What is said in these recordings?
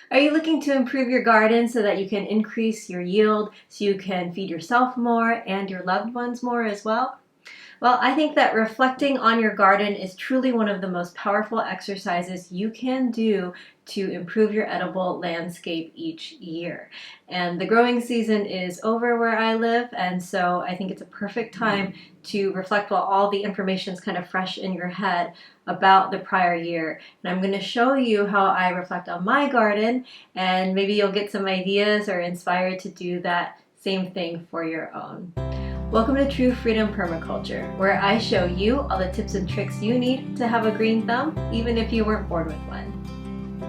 Are you looking to improve your garden so that you can increase your yield, so you can feed yourself more and your loved ones more as well? Well, I think that reflecting on your garden is truly one of the most powerful exercises you can do to improve your edible landscape each year. And the growing season is over where I live, and so I think it's a perfect time to reflect while all the information is kind of fresh in your head about the prior year. And I'm going to show you how I reflect on my garden, and maybe you'll get some ideas or inspired to do that same thing for your own. Welcome to True Freedom Permaculture, where I show you all the tips and tricks you need to have a green thumb, even if you weren't born with one.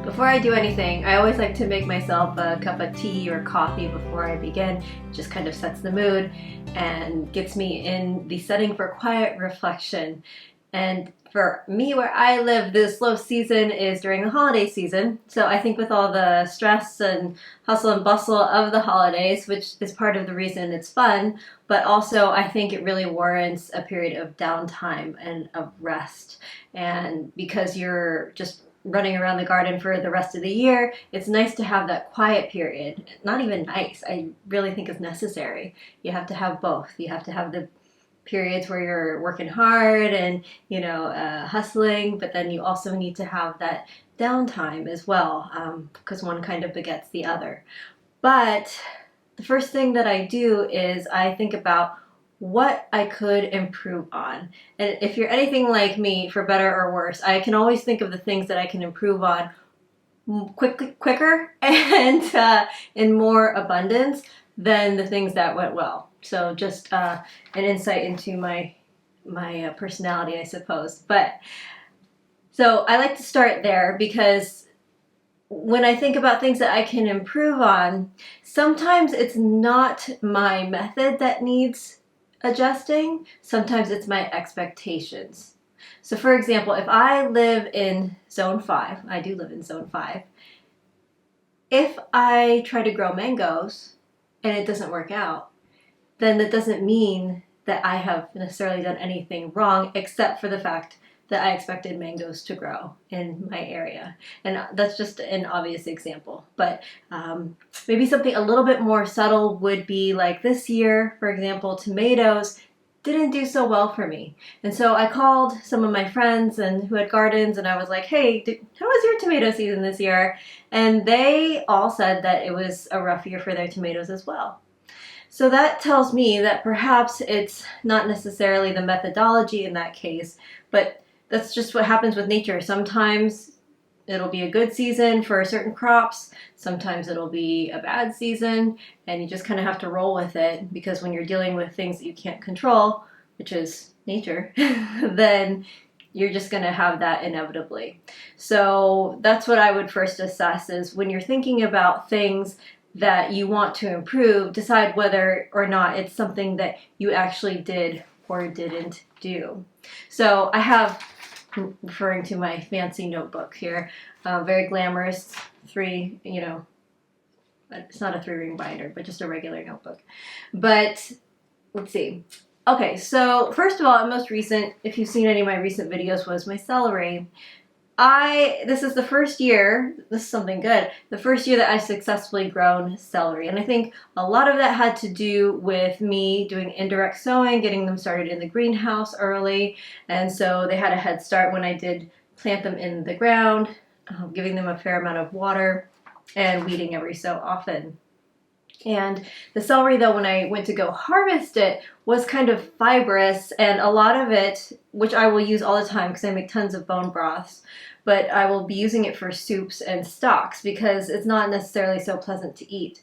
Before I do anything, I always like to make myself a cup of tea or coffee before I begin. It just kind of sets the mood and gets me in the setting for quiet reflection. And for me, where I live, the slow season is during the holiday season. So I think with all the stress and hustle and bustle of the holidays, which is part of the reason it's fun, but also I think it really warrants a period of downtime and of rest. And because you're just running around the garden for the rest of the year, it's nice to have that quiet period. Not even nice, I really think it's necessary. You have to have both. You have to have the periods where you're working hard and hustling, but then you also need to have that downtime as well, because one kind of begets the other. But the first thing that I do is I think about what I could improve on. And if you're anything like me, for better or worse, I can always think of the things that I can improve on quicker and in more abundance than the things that went well. So just an insight into my personality, I suppose. But so I like to start there because when I think about things that I can improve on, sometimes it's not my method that needs adjusting. Sometimes it's my expectations. So for example, if I live in zone 5, I do live in zone 5, if I try to grow mangoes and it doesn't work out, then that doesn't mean that I have necessarily done anything wrong, except for the fact that I expected mangoes to grow in my area. And that's just an obvious example. But maybe something a little bit more subtle would be like this year, for example, tomatoes didn't do so well for me. And so I called some of my friends and who had gardens, and I was like, hey, how was your tomato season this year? And they all said that it was a rough year for their tomatoes as well. So that tells me that perhaps it's not necessarily the methodology in that case, but that's just what happens with nature. Sometimes it'll be a good season for certain crops, sometimes it'll be a bad season, and you just kind of have to roll with it, because when you're dealing with things that you can't control, which is nature, then you're just going to have that inevitably. So that's what I would first assess, is when you're thinking about things that you want to improve, decide whether or not it's something that you actually did or didn't do. So I have, referring to my fancy notebook here, very glamorous it's not a 3-ring binder, but just a regular notebook. But let's see. Okay, so first of all, most recent, if you've seen any of my recent videos, was my celery. This is the first year, this is something good, the first year that I've successfully grown celery. And I think a lot of that had to do with me doing indirect sowing, getting them started in the greenhouse early. And so they had a head start when I did plant them in the ground, giving them a fair amount of water and weeding every so often. And the celery, though, when I went to go harvest it, was kind of fibrous, and a lot of it, which I will use all the time because I make tons of bone broths, but I will be using it for soups and stocks because it's not necessarily so pleasant to eat.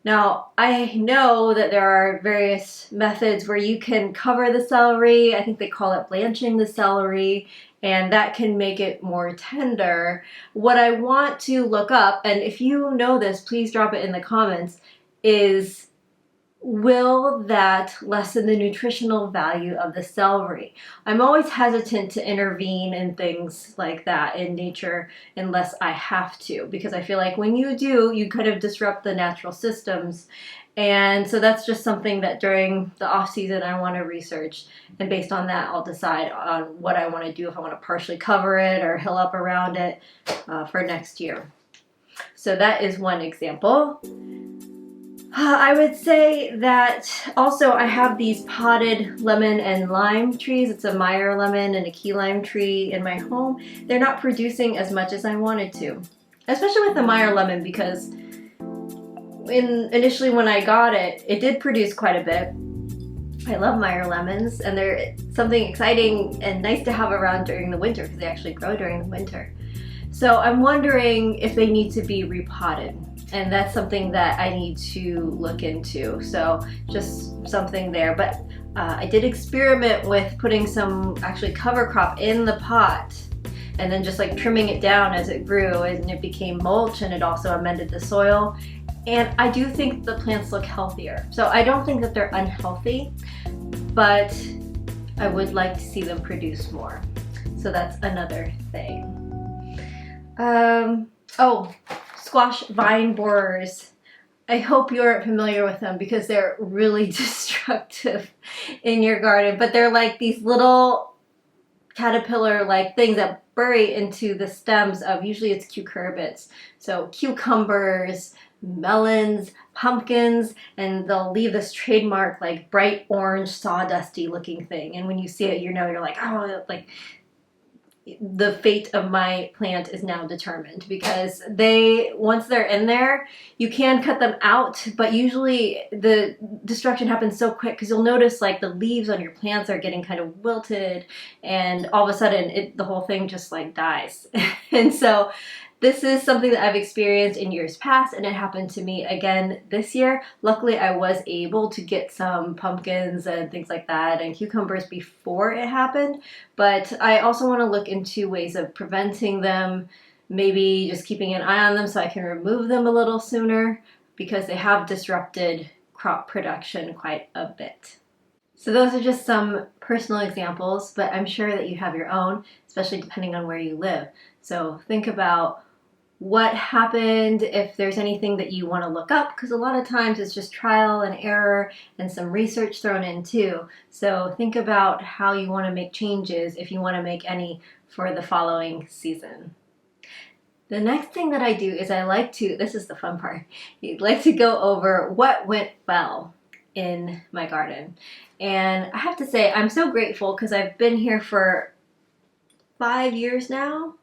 Now, I know that there are various methods where you can cover the celery. I think they call it blanching the celery, and that can make it more tender. What I want to look up, and if you know this, please drop it in the comments, is will that lessen the nutritional value of the celery? I'm always hesitant to intervene in things like that in nature unless I have to, because I feel like when you do, you kind of disrupt the natural systems. And so that's just something that during the off season I want to research, and based on that I'll decide on what I want to do, if I want to partially cover it or hill up around it for next year. So that is one example. I would say that also I have these potted lemon and lime trees. It's a Meyer lemon and a key lime tree in my home. They're not producing as much as I wanted to, especially with the Meyer lemon, because initially when I got it, it did produce quite a bit. I love Meyer lemons, and they're something exciting and nice to have around during the winter because they actually grow during the winter. So I'm wondering if they need to be repotted. And that's something that I need to look into. So just something there. But I did experiment with putting some actually cover crop in the pot and then just like trimming it down as it grew, and it became mulch, and it also amended the soil. And I do think the plants look healthier. So I don't think that they're unhealthy, but I would like to see them produce more. So that's another thing. Oh, squash vine borers. I hope you're familiar with them because they're really destructive in your garden. But they're like these little caterpillar-like things that bury into the stems of, usually it's cucurbits. So cucumbers, melons, pumpkins, and they'll leave this trademark like bright orange sawdusty looking thing. And when you see it, you know, you're like, oh, like the fate of my plant is now determined, because once they're in there, you can cut them out, but usually the destruction happens so quick because you'll notice like the leaves on your plants are getting kind of wilted, and all of a sudden the whole thing just like dies. And so this is something that I've experienced in years past, and it happened to me again this year. Luckily, I was able to get some pumpkins and things like that and cucumbers before it happened, but I also want to look into ways of preventing them, maybe just keeping an eye on them so I can remove them a little sooner, because they have disrupted crop production quite a bit. So those are just some personal examples, but I'm sure that you have your own, especially depending on where you live. So think about what happened, if there's anything that you want to look up, because a lot of times it's just trial and error and some research thrown in too. So think about how you want to make changes, if you want to make any, for the following season. The next thing that I do is I like to, this is the fun part, I'd like to go over what went well in my garden. And I have to say, I'm so grateful because I've been here for 5 years now,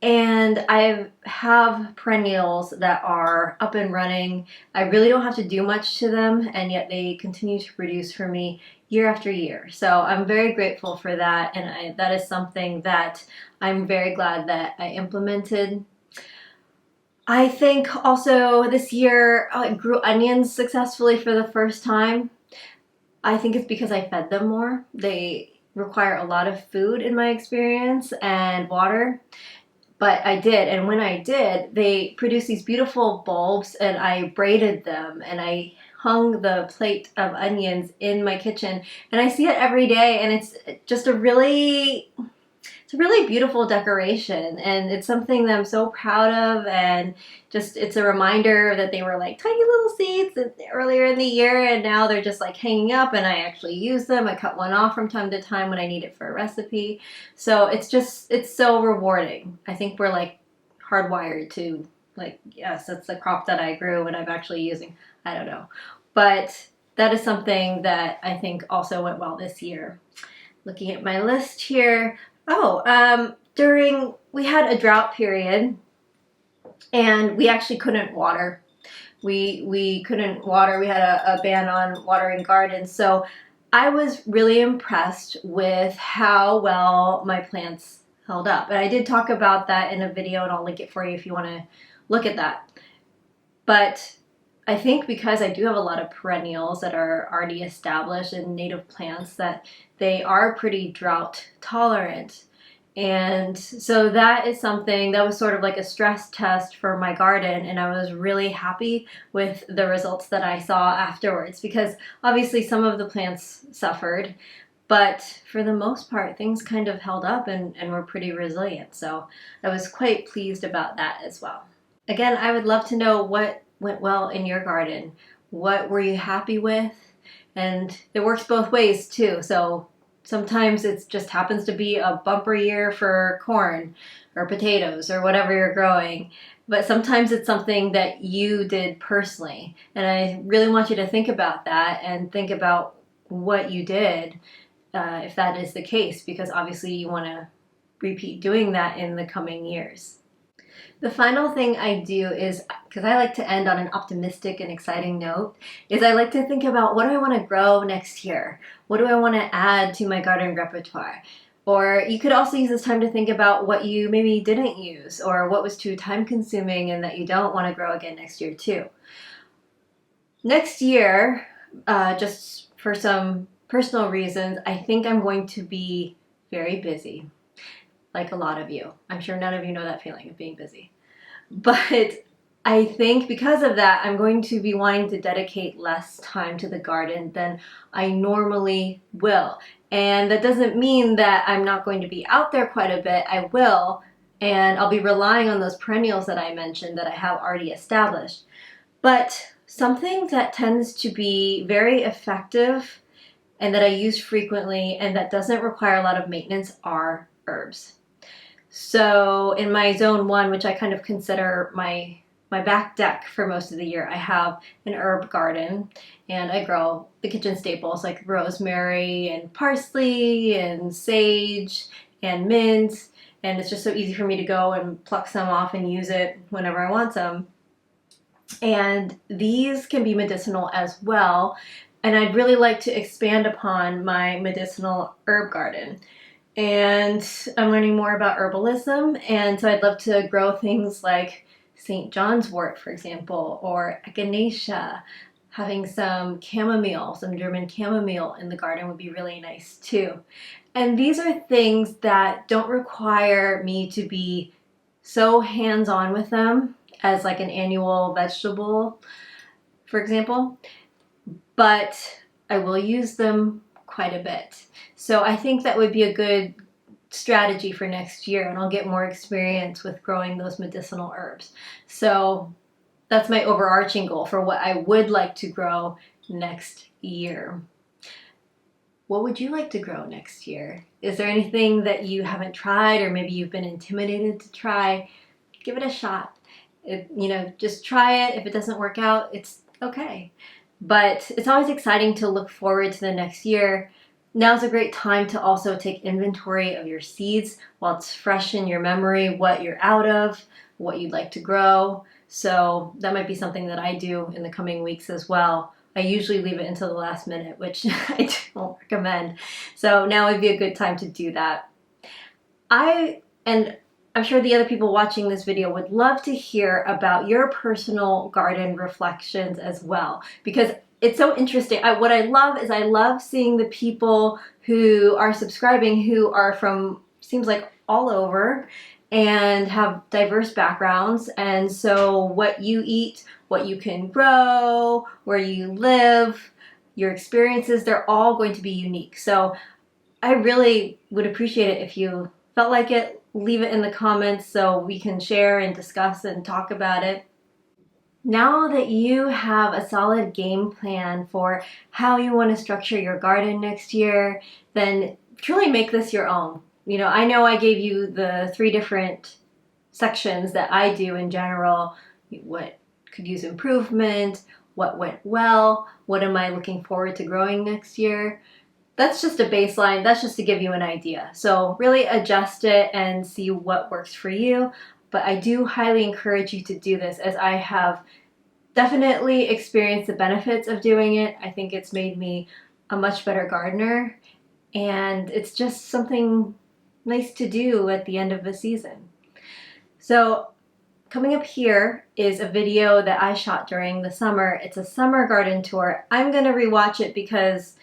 and I have perennials that are up and running. I really don't have to do much to them, and yet they continue to produce for me year after year. So I'm very grateful for that, and that is something that I'm very glad that I implemented. I think also this year I grew onions successfully for the first time. I think it's because I fed them more. They require a lot of food in my experience, and water. But I did, and when I did, they produced these beautiful bulbs, and I braided them, and I hung the plate of onions in my kitchen, and I see it every day, and it's just a really beautiful decoration, and it's something that I'm so proud of, and just it's a reminder that they were like tiny little seeds earlier in the year, and now they're just like hanging up, and I actually use them. I cut one off from time to time when I need it for a recipe. So it's so rewarding. I think we're like hardwired to like, yes, that's the crop that I grew and I'm actually using. I don't know. But that is something that I think also went well this year. Looking at my list here, we had a drought period, and we actually couldn't water. We couldn't water. We had a ban on watering gardens. So I was really impressed with how well my plants held up. And I did talk about that in a video, and I'll link it for you if you want to look at that. But I think because I do have a lot of perennials that are already established and native plants, that they are pretty drought tolerant. And so that is something that was sort of like a stress test for my garden, and I was really happy with the results that I saw afterwards, because obviously some of the plants suffered, but for the most part things kind of held up and were pretty resilient. So I was quite pleased about that as well. Again, I would love to know what went well in your garden. What were you happy with? And it works both ways too. So sometimes it just happens to be a bumper year for corn or potatoes or whatever you're growing. but sometimes it's something that you did personally. And I really want you to think about that and think about what you did, if that is the case, because obviously you want to repeat doing that in the coming years. The final thing I do is, because I like to end on an optimistic and exciting note, is I like to think about, what do I want to grow next year? What do I want to add to my garden repertoire? Or you could also use this time to think about what you maybe didn't use, or what was too time consuming and that you don't want to grow again next year too. Next year, just for some personal reasons, I think I'm going to be very busy. Like a lot of you. I'm sure none of you know that feeling of being busy. But I think because of that, I'm going to be wanting to dedicate less time to the garden than I normally will. And that doesn't mean that I'm not going to be out there quite a bit. I will, and I'll be relying on those perennials that I mentioned that I have already established. But something that tends to be very effective and that I use frequently and that doesn't require a lot of maintenance are herbs. So in my zone 1, which I kind of consider my back deck for most of the year, I have an herb garden, and I grow the kitchen staples like rosemary and parsley and sage and mint, and it's just so easy for me to go and pluck some off and use it whenever I want some. And these can be medicinal as well, and I'd really like to expand upon my medicinal herb garden. And I'm learning more about herbalism, and so I'd love to grow things like St. John's wort, for example, or echinacea. Having some chamomile, some German chamomile in the garden would be really nice too. And these are things that don't require me to be so hands-on with them as like an annual vegetable, for example, but I will use them quite a bit. So I think that would be a good strategy for next year, and I'll get more experience with growing those medicinal herbs. So that's my overarching goal for what I would like to grow next year. What would you like to grow next year? Is there anything that you haven't tried, or maybe you've been intimidated to try? Give it a shot. Just try it. If it doesn't work out, it's okay. But it's always exciting to look forward to the next year. Now's a great time to also take inventory of your seeds while it's fresh in your memory, what you're out of, what you'd like to grow. So that might be something that I do in the coming weeks as well. I usually leave it until the last minute, which I don't recommend. So now would be a good time to do that. And I'm sure the other people watching this video would love to hear about your personal garden reflections as well, because it's so interesting. What I love seeing the people who are subscribing who are from, seems like, all over and have diverse backgrounds. And so what you eat, what you can grow, where you live, your experiences, they're all going to be unique. So I really would appreciate it if you felt like it. Leave it in the comments so we can share and discuss and talk about it. Now that you have a solid game plan for how you want to structure your garden next year, then truly make this your own. I know I gave you the 3 different sections that I do in general. What could use improvement, what went well, what am I looking forward to growing next year. That's just a baseline. That's just to give you an idea. So really adjust it and see what works for you. But I do highly encourage you to do this, as I have definitely experienced the benefits of doing it. I think it's made me a much better gardener, and it's just something nice to do at the end of the season. So coming up here is a video that I shot during the summer. It's a summer garden tour. I'm going to rewatch it because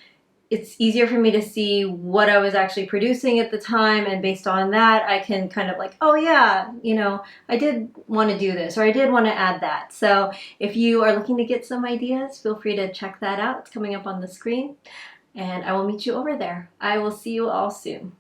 it's easier for me to see what I was actually producing at the time, and based on that I can kind of like, oh yeah, I did want to do this, or I did want to add that. So if you are looking to get some ideas, feel free to check that out. It's coming up on the screen, and I will meet you over there. I will see you all soon.